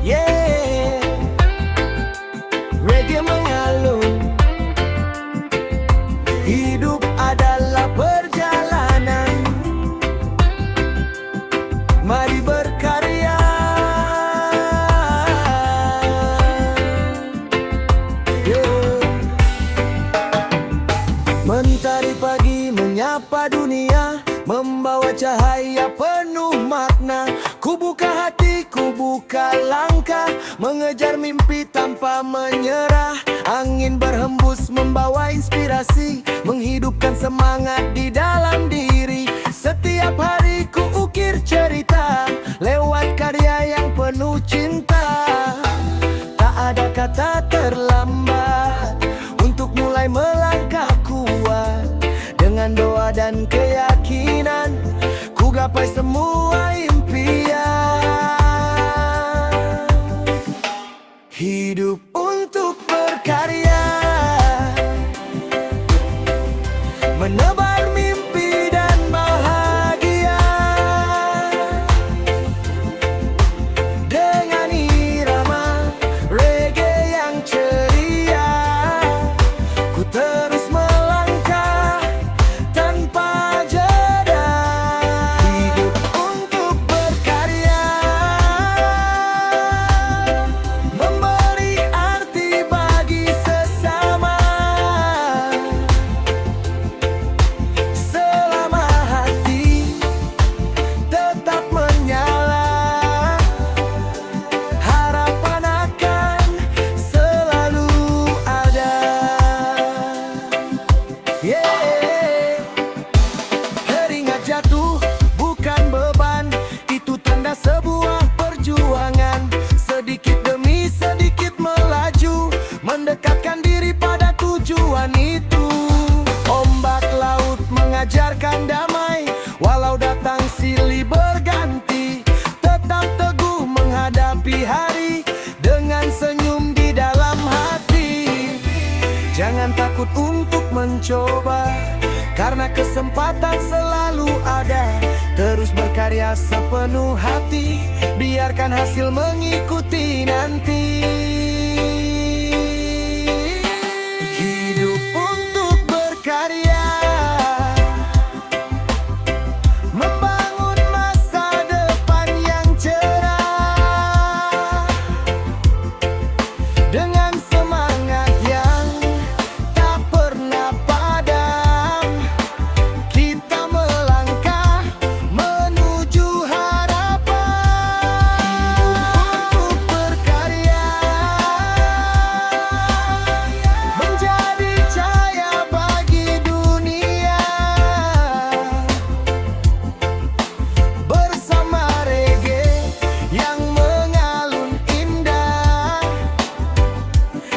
Yeah, reggae mengalun. Hidup adalah perjalanan, mari berkarya. Yeah. Mentari pagi menyapa dunia, membawa cahaya penuh makna. Ku buka hati, ku buka langkah, mengejar mimpi tanpa menyerah. Angin berhembus membawa inspirasi, menghidupkan semangat di dalam diri. Setiap hari ku ukir cerita, lewat karya yang penuh cinta. Tak ada kata terlambat untuk mulai melangkah kuat. Dengan doa dan keyakinan, ku gapai semua impian. Hidup untuk berkarya, menebar mimpi dan bahagia. Dengan irama reggae yang ceria, ku terus melangkah tanpa jeda. Hidup untuk berkarya, memberi arti bagi sesama. Selama hati tetap menyala, harapan akan selalu ada. Yeah. Keringat jatuh bukan beban, itu tanda sebuah perjuangan. Sedikit demi sedikit melaju, mendekatkan diri pada tujuan itu. Ombak laut mengajarkan damai, walau datang silih berganti. Tetap teguh menghadapi hari, dengan senyum di dalam hati. Jangan takut untuk mencoba, karena kesempatan selalu ada. Terus berkarya sepenuh hati, biarkan hasil mengikuti nanti. Hidup untuk berkarya, membangun masa depan yang cerah. Dengan semangat yang tak pernah padam, kita melangkah menuju harapan. Hidup untuk berkarya, menjadi cahaya bagi dunia. Bersama reggae yang mengalun indah,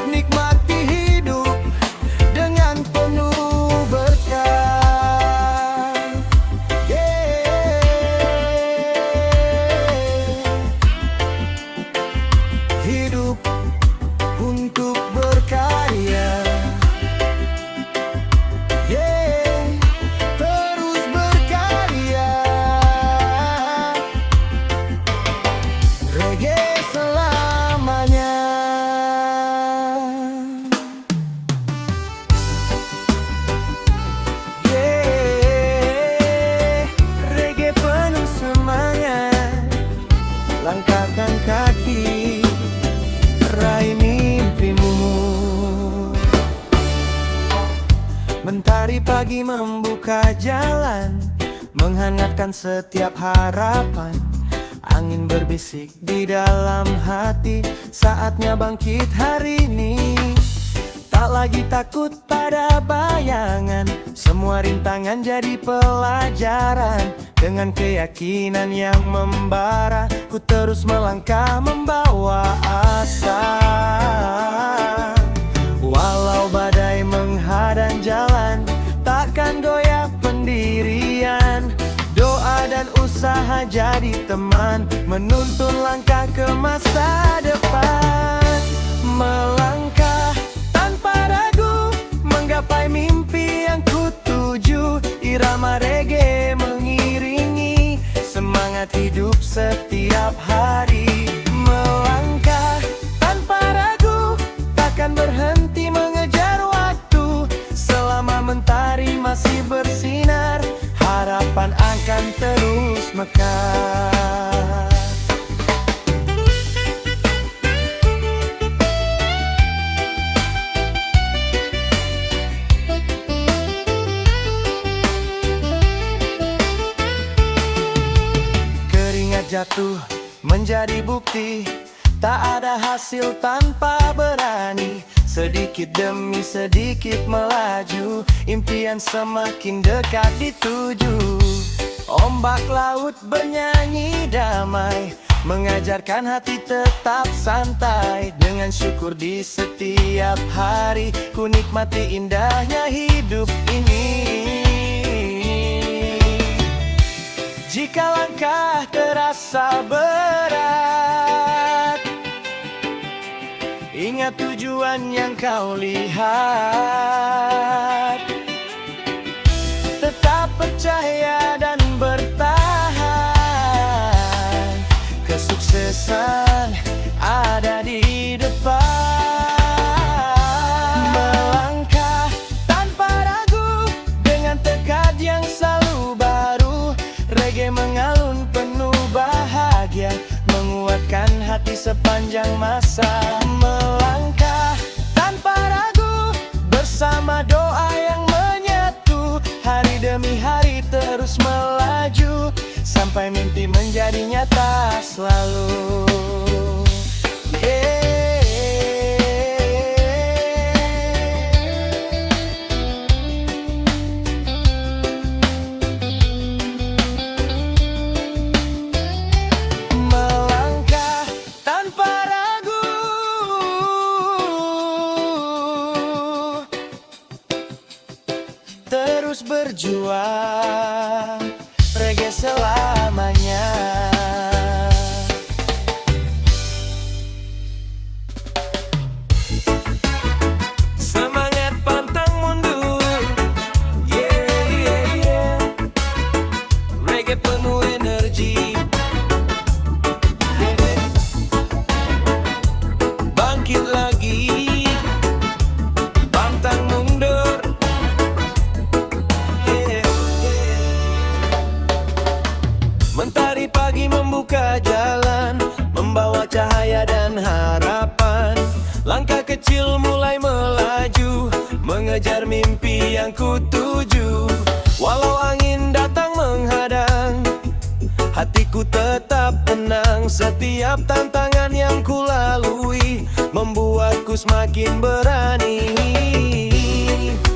nikmati hidup dengan penuh berkah. Yeah. Hidup untuk berkarya. Yeah. Terus berkarya. Reggae selamanya. Yeah. Reggae penuh semangat, langkahkan kaki, raih mimpimu. Mentari pagi membuka jalan, menghangatkan setiap harapan. Angin berbisik di dalam hati, saatnya bangkit hari ini. Tak lagi takut pada bayangan, semua rintangan jadi pelajaran. Dengan keyakinan yang membara, ku terus melangkah membawa asa. Walau badai menghadang jalan, takkan goyah pendirian. Doa dan usaha jadi teman, menuntun langkah ke masa depan. Melangkah tanpa ragu, menggapai mimpi yang ku tuju. Irama reggae mengiringi semangat semangat hidup setiap hari. Melangkah tanpa ragu, takkan berhenti mengejar waktu. Selama mentari masih bersinar, harapan akan terus mekar. Jatuh menjadi bukti, tak ada hasil tanpa berani. Sedikit demi sedikit melaju, impian semakin dekat dituju. Ombak laut bernyanyi damai, mengajarkan hati tetap santai. Dengan syukur di setiap hari, ku nikmati indahnya hidup ini. Jika langkah terasa berat, ingat tujuan yang kau lihat. Tetap percaya dan bertahan, kesuksesan ada di depan. Melangkah tanpa ragu, dengan tekad yang selalu baru. Reggae mengalun penuh bahagia, menguatkan hati sepanjang masa. Melangkah tanpa ragu, bersama doa yang menyatu. Hari demi hari terus melaju, sampai mimpi menjadi nyata selalu. Terus berjuang, reggae selamanya. Semangat pantang mundur, yeah, yeah, yeah. Reggae penuh energi, bangkit lagi, pantang mundur. Mentari pagi membuka jalan, membawa cahaya dan harapan. Langkah kecil mulai melaju, mengejar mimpi yang ku tuju. Walau angin datang menghadang, hatiku tetap tenang. Setiap tantangan yang ku lalui, membuatku semakin berani.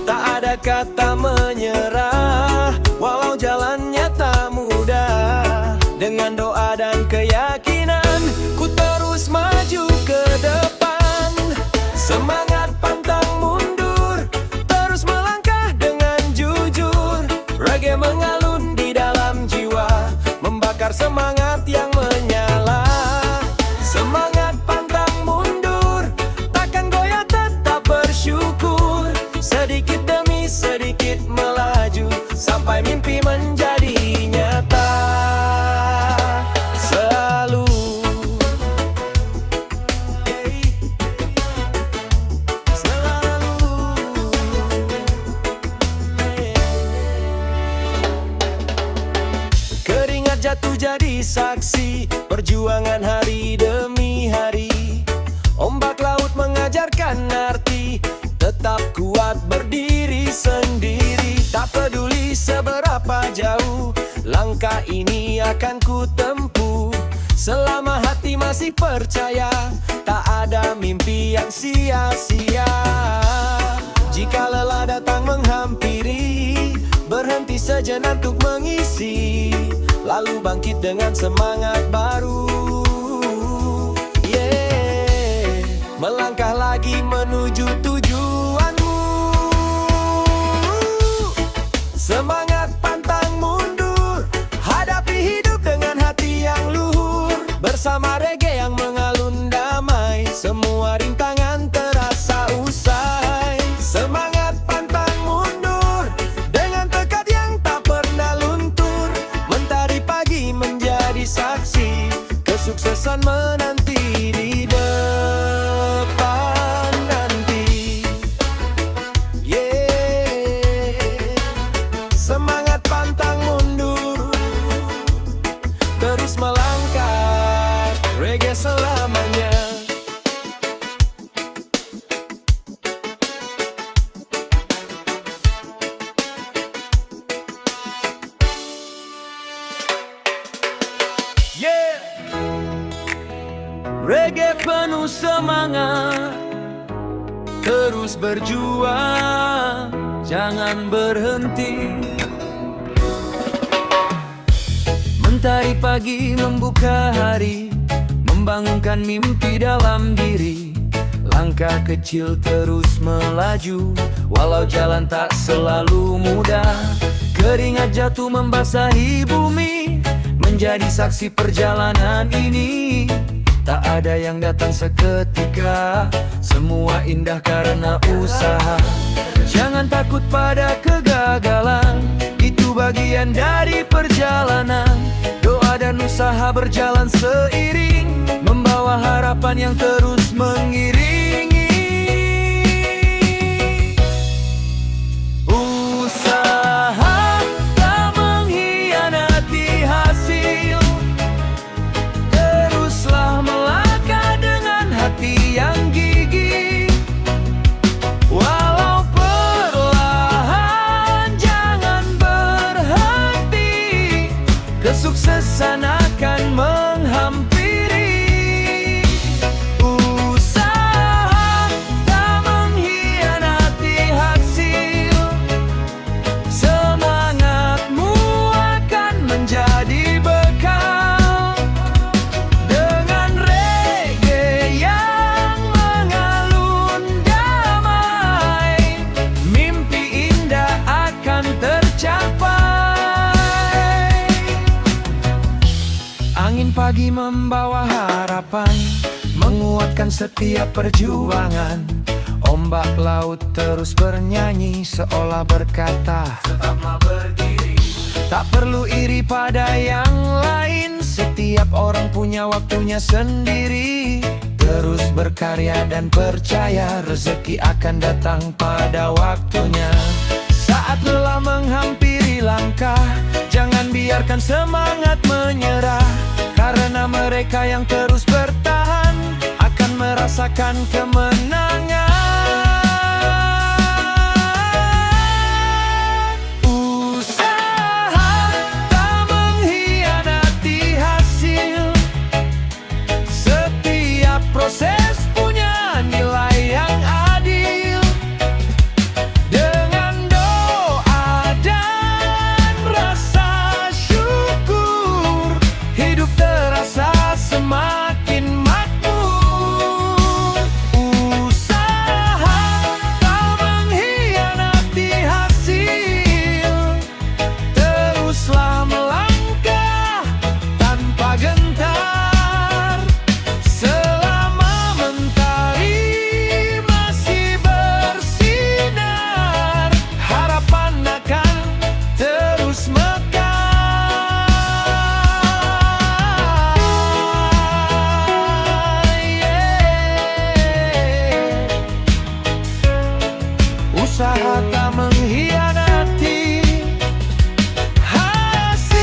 Tak ada kata menyerah, walau jalannya tak mudah. Dengan doa dan keyakinan, ku terus maju ke depan. Semangat pantang mundur, terus melangkah dengan jujur. Reggae mengalun di dalam jiwa, membakar semangat yang menyala. Semangat pantang mundur, takkan goyah tetap bersyukur. Sedikit demi sedikit melaju, sampai mimpi menjadi nyata. Selalu keringat jatuh jadi saksi perjuangan hari demi hari. Ombak laut mengajarkan arti, tetap kuat berdiri sendiri. Tak peduli seberapa jauh, langkah ini akan ku tempuh. Selama hati masih percaya, tak ada mimpi yang sia-sia. Jika lelah datang menghampiri, berhenti sejenak untuk mengisi, lalu bangkit dengan semangat baru. Yeah, melangkah lagi menuju tujuanmu. Semangat pantang mundur, hadapi hidup dengan hati yang luhur. Bersama reggae yang mengalun damai, semua rintangan terasa usai. Semangat pantang mundur, dengan tekad yang tak pernah luntur. Mentari pagi menjadi jalan menanti di depan nanti. Yeah. Semangat pantang mundur, terus melangkah, reggae selamanya. Yeah. Reggae penuh semangat, terus berjuang, jangan berhenti. Mentari pagi membuka hari, membangunkan mimpi dalam diri. Langkah kecil terus melaju, walau jalan tak selalu mudah. Keringat jatuh membasahi bumi, menjadi saksi perjalanan ini. Tak ada yang datang seketika, semua indah karena usaha. Jangan takut pada kegagalan, itu bagian dari perjalanan. Doa dan usaha berjalan seiring, membawa harapan yang terus mengiringi. Usaha tak mengkhianati hasil, teruslah melangkah dengan hati yang gigih. Walau perlahan, jangan berhenti, kesuksesan akan menghampiri. Usaha tak mengkhianati hasil, semangatmu akan menjadi bekal. Dengan reggae yang mengalun damai, mimpi indah akan tercapai. Angin pagi membawa harapan, menguatkan setiap perjuangan. Ombak laut terus bernyanyi, seolah berkata, tetaplah berdiri. Tak perlu iri pada yang lain, setiap orang punya waktunya sendiri. Terus berkarya dan percaya, rezeki akan datang pada waktunya. Saat lelah menghampiri langkah, jangan biarkan semangat menyerah. Karena mereka yang terus bertahan akan merasakan kemenangan. Usaha tak mengkhianati hasil, setiap proses punya nilai yang adil. Dengan doa dan rasa syukur, hidup terasa semakin makmur. Usaha tak mengkhianati hasil, teruslah melangkah tanpa gentar. Selama mentari masih bersinar, harapan akan terus mekar. Usaha tak mengkhianati hasil,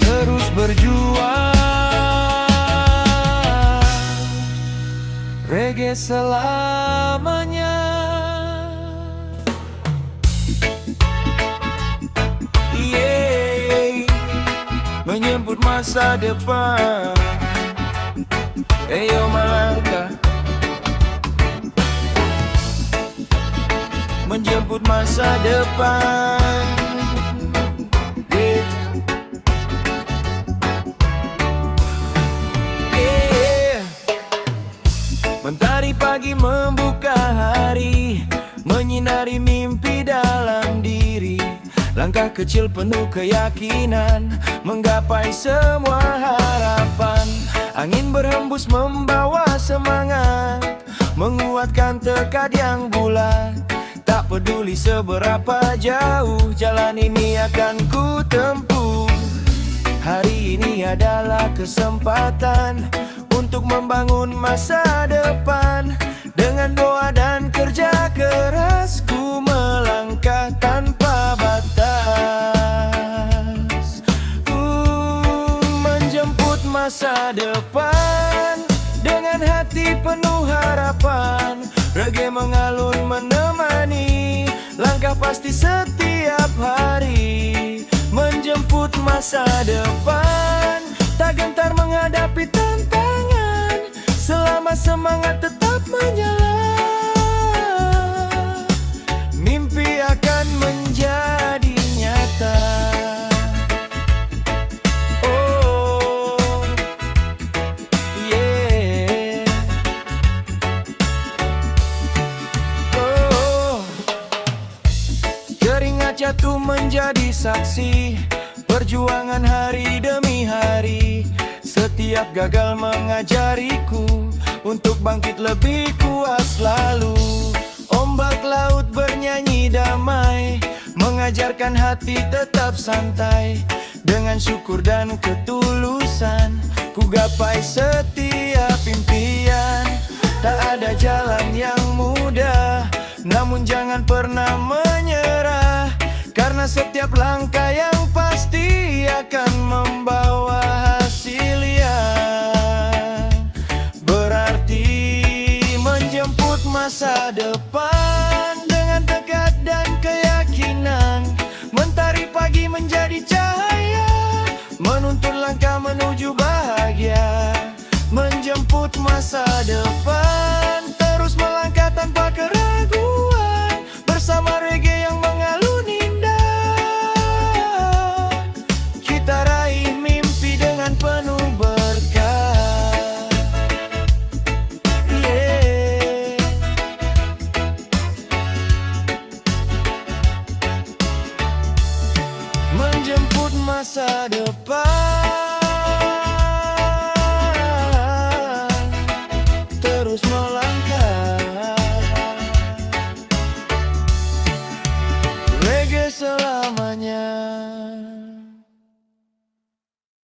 terus berjuang, reggae selamanya. Yeah. Menyambut masa depan, ayo melangkah, menjemput masa depan. Yeah. Yeah. Mentari pagi membuka hari, menyinari mimpi dalam diri. Langkah kecil penuh keyakinan, menggapai semua harapan. Angin berhembus membawa semangat, menguatkan tekad yang bulat. Tak peduli seberapa jauh, jalan ini akan ku tempuh. Hari ini adalah kesempatan untuk membangun masa depan. Dengan doa dan kerja keras, ku melangkah tanpa batas. Menjemput masa depan dengan hati penuh harapan. Reggae mengalun menemani langkah pasti setiap hari. Menjemput masa depan, tak gentar menghadapi tantangan, selama semangat tetap menyala. Mimpi akan menjadi nyata. Oh, yeah. Oh, keringat jatuh menjadi saksi perjuangan hari demi hari. Setiap gagal mengajariku untuk bangkit lebih kuat selalu. Ombak laut bernyanyi damai, mengajarkan hati tetap santai. Dengan syukur dan ketulusan, ku gapai setiap impian. Tak ada jalan yang mudah, namun jangan pernah menyerah, karena setiap langkah yang pasti akan membawa hasil yang berarti. Menjemput masa depan dengan tekad dan keyakinan. Mentari pagi menjadi cahaya, menuntun langkah menuju bahagia. Menjemput masa depan, terus melangkah tanpa keraguan, bersama reggae yang mengalun indah. Kita raih mimpi dengan penuh berkah. Yeah. Menjemput masa depan.